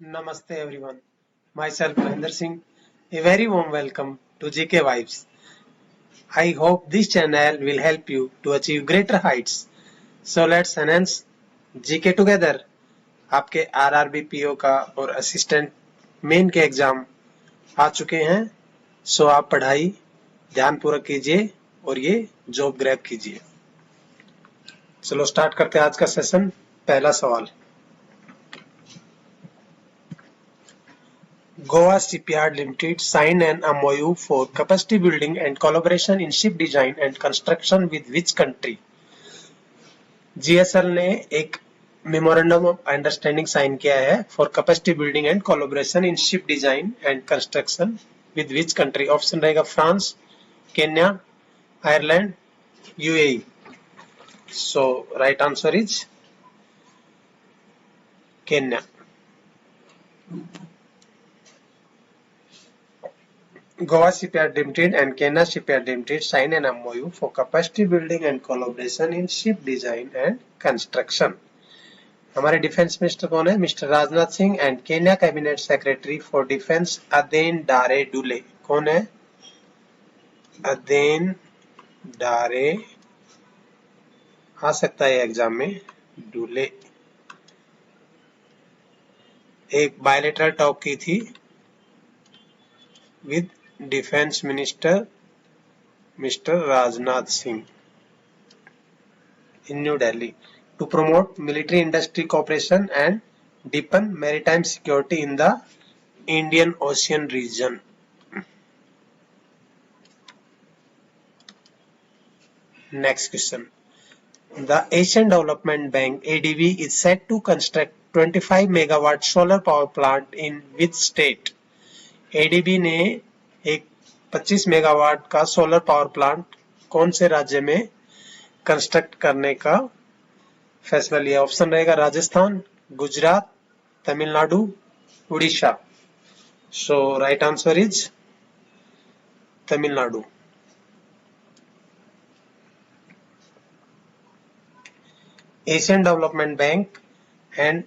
Namaste everyone. Myself Mahendra Singh. A very warm welcome to GK Vibes. I hope this channel will help you to achieve greater heights. So let's enhance GK together. आपके RRB PO का और assistant main के exam आ चुके हैं। सो आप पढ़ाई ध्यानपूर्वक कीजिए और ये जॉब ग्रैब कीजिए। चलो स्टार्ट करते हैं आज का सेशन। पहला सवाल, Goa Shipyard Limited signed an MoU for capacity building and collaboration in ship design and construction with which country? GSL ने एक मेमोरेंडम ऑफ अंडरस्टैंडिंग साइन किया है for capacity building and collaboration in ship design and construction with which country? Option रहेगा France, Kenya, Ireland, UAE. So right answer is Kenya. Goa Shipyard Limited and Kenya Shipyard Limited signed an MoU for capacity building and collaboration in ship design and construction. हमारे defence minister कौन है? Mister Rajnath Singh. And Kenya cabinet secretary for defence Aden Barre Duale कौन है? अदेन डारे आ सकता है exam में, डुले। एक बायलेटरल टॉक की थी with defence minister mister Rajnath Singh in New Delhi to promote military industry cooperation and deepen maritime security in the Indian Ocean region. Next question. The Asian Development Bank ADB is set to construct 25 megawatt solar power plant in which state? ADB ने एक 25 megawatt का solar power plant कौन से राज्य में construct करने का फैसला लिया? ऑप्शन रहेगा Rajasthan, Gujarat, Tamil Nadu, Orissa. So right answer is Tamil Nadu. Asian development bank and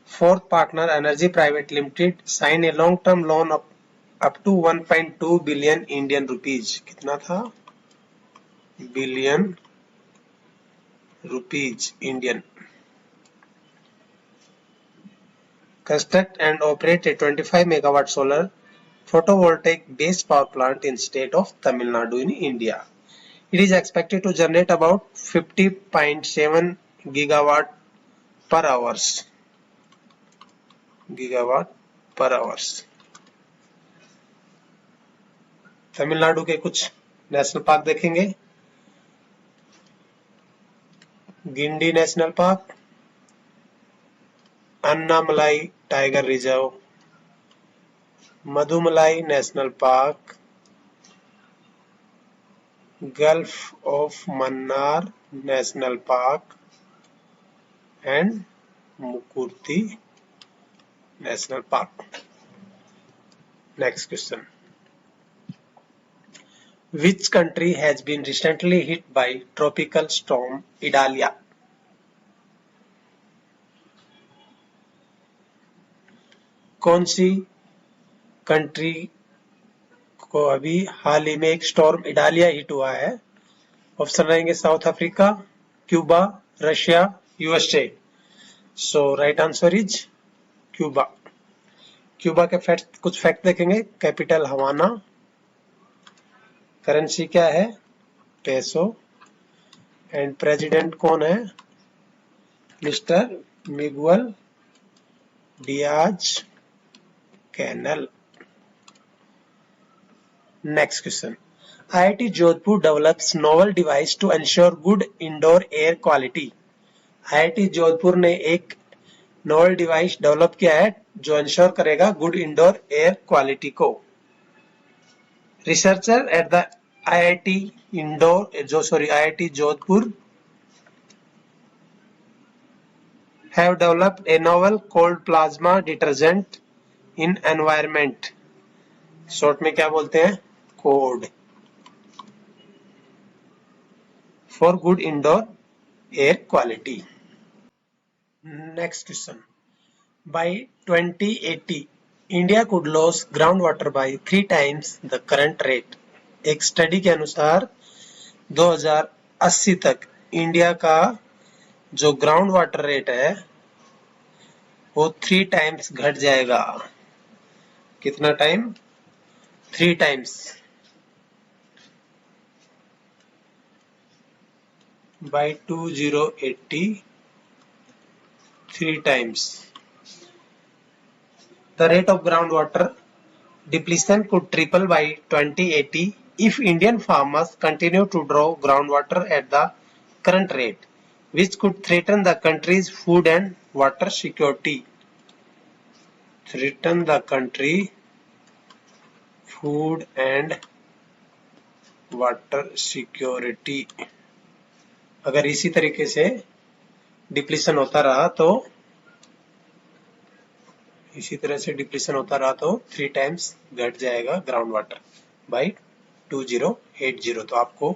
fourth partner energy private limited sign a long term loan up to 1.2 billion Indian rupees. कितना था? Billion rupees Indian. Construct and operate a 25 megawatt solar photovoltaic based power plant in state of Tamil Nadu in India. It is expected to generate about 50.7 gigawatt per hours. Tamil Nadu के कुछ national park देखेंगे। Guindy national park, Annamalai tiger reserve, Mudumalai national park, gulf of Mannar national park and Mukurthi national park. Next question. Which country has been recently hit by tropical storm Idalia? कौन सी country को अभी हाल ही में एक storm Idalia hit हुआ है? Option रहेंगे south Africa, Cuba, Russia, USA. So right answer is Cuba. Cuba के कुछ फैक्ट देखेंगे। कैपिटल हवाना, करेंसी क्या है? पेसो। एंड प्रेसिडेंट कौन है? Mister Miguel Diaz Canel. Next question. IIT Jodhpur develops novel device to ensure good indoor air quality. IIT Jodhpur ने एक novel device develop किया है जो एंश्योर करेगा गुड इंडोर एयर क्वालिटी को। Researcher at the IIT Jodhpur have developed a novel cold plasma detergent in environment. Short में क्या बोलते हैं? Code. For good indoor air quality. Next question. By 2080, India could lose groundwater by 3 times the current rate. एक study के अनुसार 2080 तक India का जो ग्राउंड वाटर रेट है वो 3 टाइम्स घट जाएगा. कितना time? 3 times. By 2080, 3 times. The rate of groundwater depletion could triple by 2080 if Indian farmers continue to draw groundwater at the current rate, which could threaten the country's food and water security. Threaten the country food and water security. अगर इसी तरीके से depletion होता रहा तो 3 times घट जाएगा ground water bye 2080. तो आपको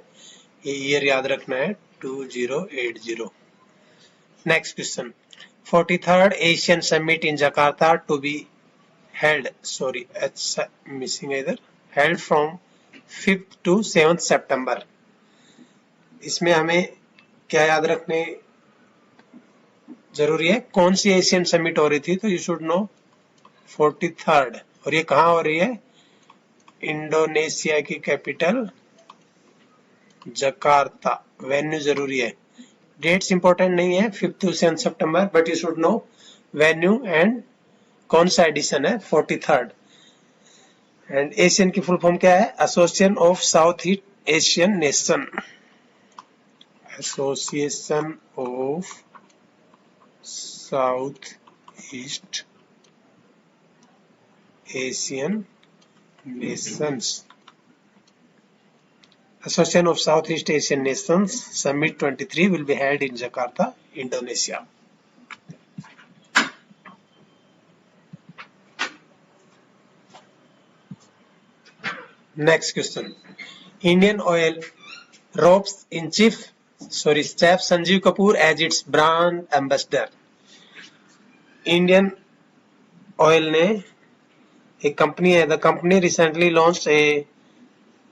ये ईयर याद रखना है 2080. Next question. 43rd Asian summit in Jakarta to be held from 5th to 7th September. इसमें हमें क्या याद रखने जरूरी है? कौन सी एशियन समिट हो रही थी? तो यू शुड नो 43rd. और ये कहाँ हो रही है? इंडोनेशिया की कैपिटल जकार्ता. वेन्यू जरूरी है. डेट्स इंपॉर्टेंट नहीं है 5th to 7th September, but you should know venue and कौन सा एडिशन है 43rd. एंड एशियन की फुल फॉर्म क्या है? Association of south east Asian nation. Association of south east Asian Nations. Association of Southeast Asian Nations Summit 23 will be held in Jakarta, Indonesia. Next question. Indian Oil ropes in Chef Sanjeev Kapoor as its brand ambassador. Indian Oil ने एक company है. The company recently launched a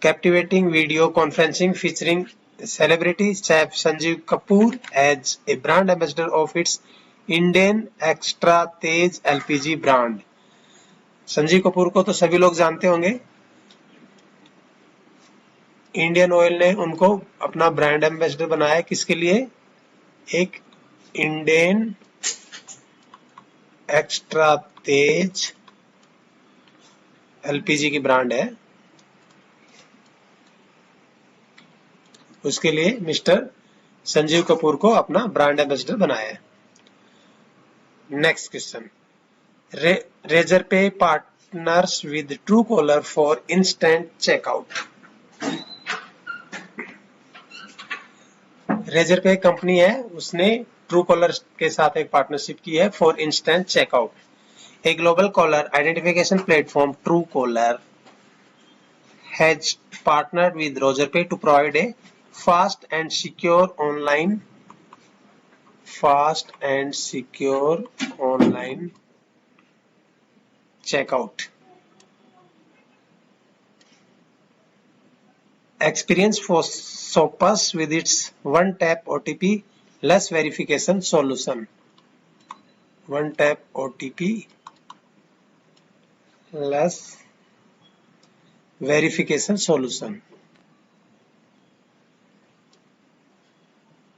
captivating video conferencing featuring celebrity chef Sanjeev Kapoor as a brand ambassador of its Indian Extra Tej LPG brand. Sanjeev Kapoor को तो सभी लोग जानते होंगे. Indian oil ने उनको अपना ब्रांड एम्बेसडर बनाया. किसके लिए? एक इंडियन एक्स्ट्रा तेज एलपीजी की ब्रांड है, उसके लिए मिस्टर संजीव कपूर को अपना ब्रांड एम्बेसडर बनाया है. Next question. Razorpay partners with Truecaller for instant checkout. Razorpay company है, उसने Truecaller के साथ एक पार्टनरशिप की है for instant checkout. A global caller identification platform, Truecaller, has partnered with Razorpay to provide a fast and secure online checkout experience for shoppers with its one-tap OTP less verification solution. One-tap OTP less verification solution.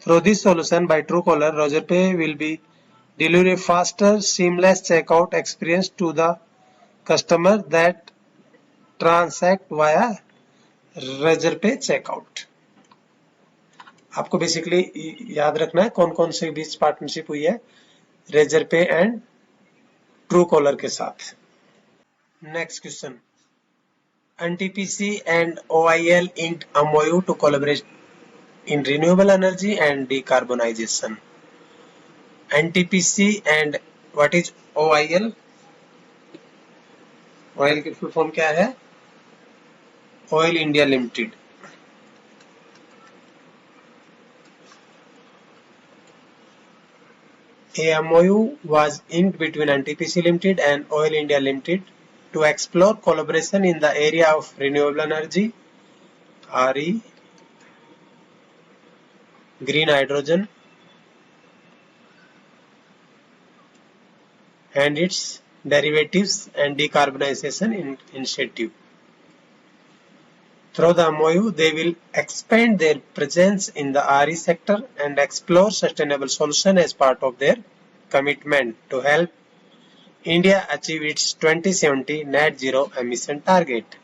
Through this solution by Truecaller, Razorpay will be deliver a faster, seamless checkout experience to the customer that transact via Razorpay checkout. आपको basically याद रखना है कौन कौन से बीच partnership हुई है Razorpay and Truecaller के साथ. Next question. NTPC and OIL inked MOU to collaborate in renewable energy and decarbonization. NTPC and what is OIL? OIL की फुल फॉर्म क्या है? Oil India limited. A MOU was inked between NTPC Limited and Oil India Limited to explore collaboration in the area of renewable energy, RE, green hydrogen, and its derivatives and decarbonization initiative. Through the MOU, they will expand their presence in the RE sector and explore sustainable solutions as part of their commitment to help India achieve its 2070 net zero emission target.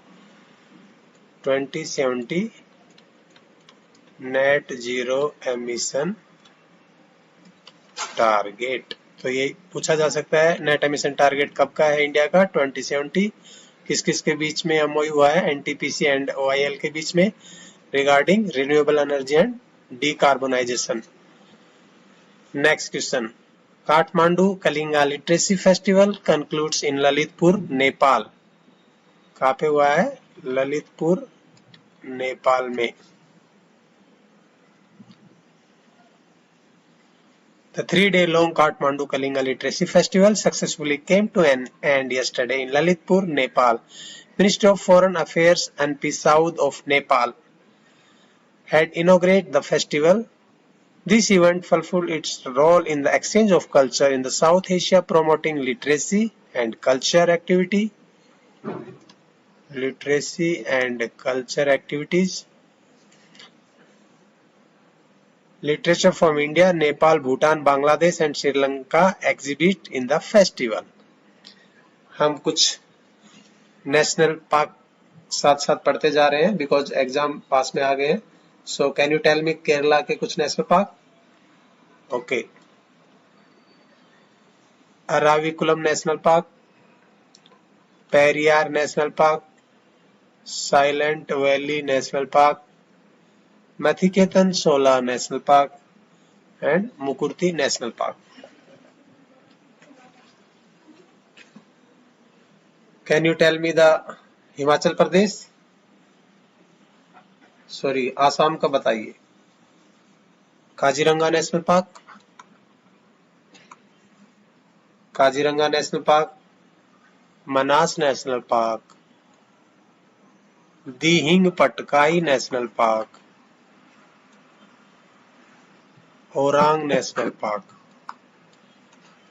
2070 net zero emission target. तो ये पूछा जा सकता है net emission target कब का है India का? 2070। किस किस के बीच में एमओयू हुआ है? एनटीपीसी एंड ओआईएल के बीच में, regarding renewable energy and decarbonisation. Next question, Kathmandu Kalinga literacy festival concludes in Lalitpur, Nepal. कहाँ पे हुआ है? ललितपुर, नेपाल में। The 3-day-long Kathmandu Kalinga Literacy Festival successfully came to an end yesterday in Lalitpur, Nepal. Ministry of Foreign Affairs and Peace South of Nepal had inaugurated the festival. This event fulfilled its role in the exchange of culture in the South Asia, promoting literacy and culture activity. Literacy and culture activities. Literature from India, Nepal, Bhutan, Bangladesh and Sri Lanka exhibit in the festival. हम कुछ national park साथ साथ पढ़ते जा रहे हैं because exam पास में आ गए हैं। So can you tell me Kerala के कुछ national park? Okay, Eravikulam national park, Periyar national park, silent valley national park, Mathiketan Sola National Park and Mukurti National Park. Can you tell me the Himachal Pradesh? Sorry, Assam का बताइए। Kaziranga national park, Kaziranga national park, Manas national park, Dehing Patkai national park, Orang national park.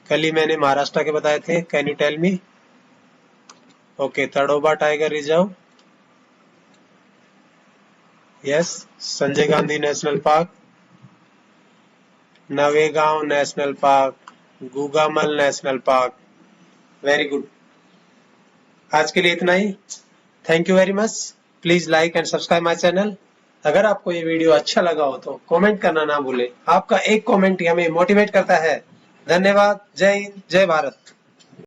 कल ही मैंने महाराष्ट्र के बताए थे। Can you tell me? Okay, Tadoba tiger reserve, yes. Sanjay Gandhi national park, Navegaon national park, Gugamal national park. Very good. आज के लिए इतना ही। Thank you very much. Please like and subscribe my channel. अगर आपको ये वीडियो अच्छा लगा हो तो कमेंट करना ना भूलें। आपका एक कमेंट हमें मोटिवेट करता है। धन्यवाद। जय हिंद, जय भारत।